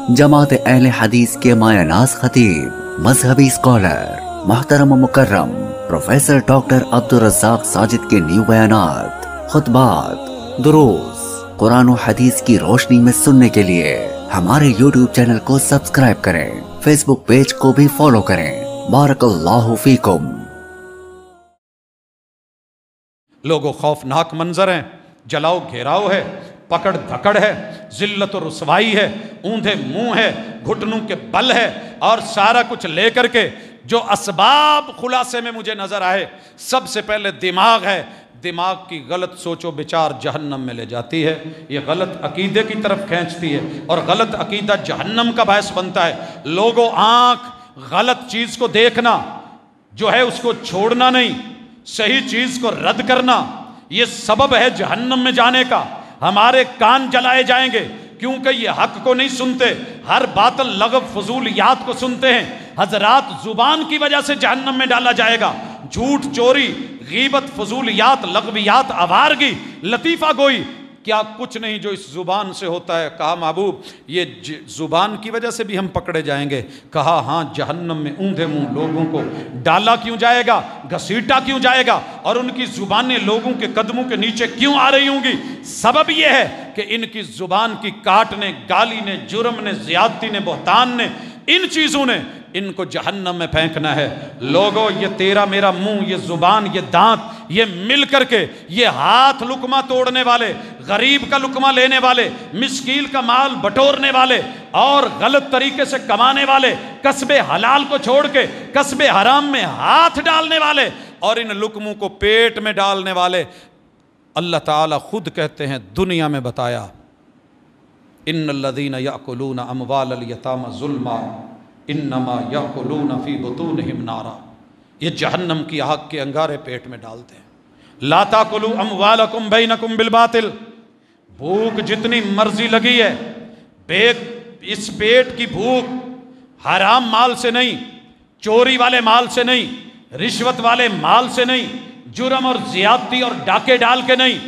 جماعت اہل حدیث کے مایہ ناز خطیب، مذہبی اسکالر، محترم و مکرم پروفیسر ڈاکٹر عبدالرزاق ساجد کے نیو بیانات، خطبات، دروس قرآن و حدیث کی روشنی میں سننے کے لیے ہمارے یوٹیوب چینل کو سبسکرائب کریں، فیس بک پیج کو بھی فالو کریں۔ بارک اللہ فیکم۔ لوگوں خوفناک منظر ہیں، جلاؤ گھیراؤ ہے، پکڑ دھکڑ ہے، ذلت و رسوائی ہے، اوندھے منہ ہے، گھٹنوں کے بل ہے، اور سارا کچھ لے کر کے جو اسباب خلاصے میں مجھے نظر آئے، سب سے پہلے دماغ ہے۔ دماغ کی غلط سوچ و بچار جہنم میں لے جاتی ہے، یہ غلط عقیدے کی طرف کھینچتی ہے، اور غلط عقیدہ جہنم کا باعث بنتا ہے۔ لوگوں آنکھ غلط چیز کو دیکھنا جو ہے اس کو چھوڑنا نہیں، صحیح چیز کو رد کرنا، یہ سبب ہے جہنم میں جانے کا۔ ہمارے کان جلائے جائیں گے کیونکہ یہ حق کو نہیں سنتے، ہر باطل لغو فضولیات کو سنتے ہیں۔ حضرات زبان کی وجہ سے جہنم میں ڈالا جائے گا۔ جھوٹ، چوری، غیبت، فضولیات، لغویات، آوارگی، لطیفہ گوئی، کیا کچھ نہیں جو اس زبان سے ہوتا ہے۔ کہا محبوب یہ زبان کی وجہ سے بھی ہم پکڑے جائیں گے۔ کہا ہاں، جہنم میں اوندھے منہ لوگوں کو ڈالا کیوں جائے گا، گھسیٹا کیوں جائے گا، اور ان کی زبانیں لوگوں کے قدموں کے نیچے کیوں آ رہی ہوں گی؟ سبب یہ ہے کہ ان کی زبان کی کاٹ نے، گالی نے، جرم نے، زیادتی نے، بہتان نے، ان چیزوں نے ان کو جہنم میں پھینکنا ہے۔ لوگوں یہ تیرا میرا منہ، یہ زبان، یہ دانت، یہ مل کر کے، یہ ہاتھ لقمہ توڑنے والے، غریب کا لقمہ لینے والے، مسکین کا مال بٹورنے والے، اور غلط طریقے سے کمانے والے، کسب حلال کو چھوڑ کے کسب حرام میں ہاتھ ڈالنے والے، اور ان لقموں کو پیٹ میں ڈالنے والے، اللہ تعالیٰ خود کہتے ہیں، دنیا میں بتایا، ان الذین یأکلون اموال الیتامی ظلما انما یأکلون فی بطونہم نارا، یہ جہنم کی آگ کے انگارے پیٹ میں ڈالتے ہیں۔ لا تاکلوا اموالکم بینکم بالباطل، بھوک جتنی مرضی لگی ہے، اس پیٹ کی بھوک حرام مال سے نہیں، چوری والے مال سے نہیں، رشوت والے مال سے نہیں، جرم اور زیادتی اور ڈاکے ڈال کے نہیں،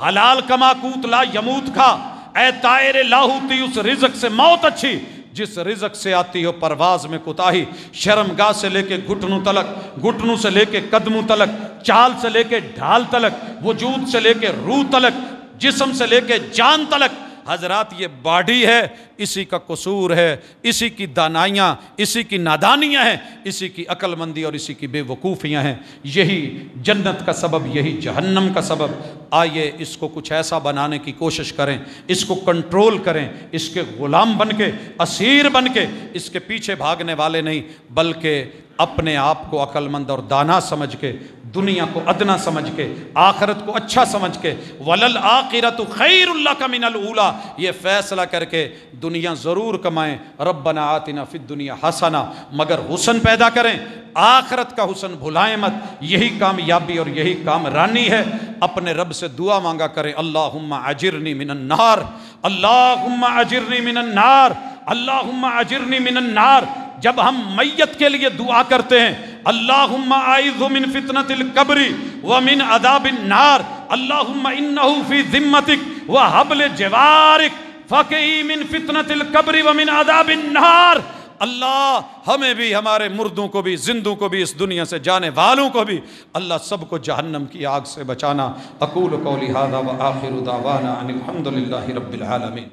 حلال کما کوت لا یموت کھا، اے طائر لاہوتی اس رزق سے موت اچھی جس رزق سے آتی ہو پرواز میں کوتاہی۔ شرمگاہ سے لے کے گھٹنوں تلک، گھٹنوں سے لے کے قدموں تلک، چال سے لے کے ڈھال تلک، وجود سے لے کے روح تلک، جسم سے لے کے جان تلک، حضرات یہ باڈی ہے، اسی کا قصور ہے، اسی کی دانائیاں، اسی کی نادانیاں ہیں، اسی کی عقل مندی اور اسی کی بے وقوفیاں ہیں۔ یہی جنت کا سبب، یہی جہنم کا سبب۔ آئیے اس کو کچھ ایسا بنانے کی کوشش کریں، اس کو کنٹرول کریں، اس کے غلام بن کے، اسیر بن کے، اس کے پیچھے بھاگنے والے نہیں، بلکہ اپنے آپ کو عقل مند اور دانا سمجھ کے، دنیا کو ادنا سمجھ کے، آخرت کو اچھا سمجھ کے، وَلَلْآخِرَةُ خَيْرٌ لَكَ مِنَ الْأُولَىٰ، یہ فیصلہ کر کے دنیا ضرور کمائیں، ربنا آتنا فی الدنیا حسنہ، مگر حسن پیدا کریں، آخرت کا حسن بھلائیں مت۔ یہی کامیابی اور یہی کامرانی ہے۔ اپنے رب سے دعا مانگا کریں، اللہم اجرنی من النار، اللہم اجرنی من النار، اللہم اجرنی من النار۔ جب ہم میت کے لیے دعا کرتے ہیں، اللہم اعوذ من فتنۃ القبر ومن عذاب النار، اللہم انہ فی ذمتک وحبل جوارک فقی من فتنۃ القبر ومن عذاب النار۔ اللہ ہمیں بھی، ہمارے مردوں کو بھی، زندوں کو بھی، اس دنیا سے جانے والوں کو بھی، اللہ سب کو جہنم کی آگ سے بچانا۔ اقول قولی ھذا وآخر دعوانا ان الحمد للہ رب العالمین۔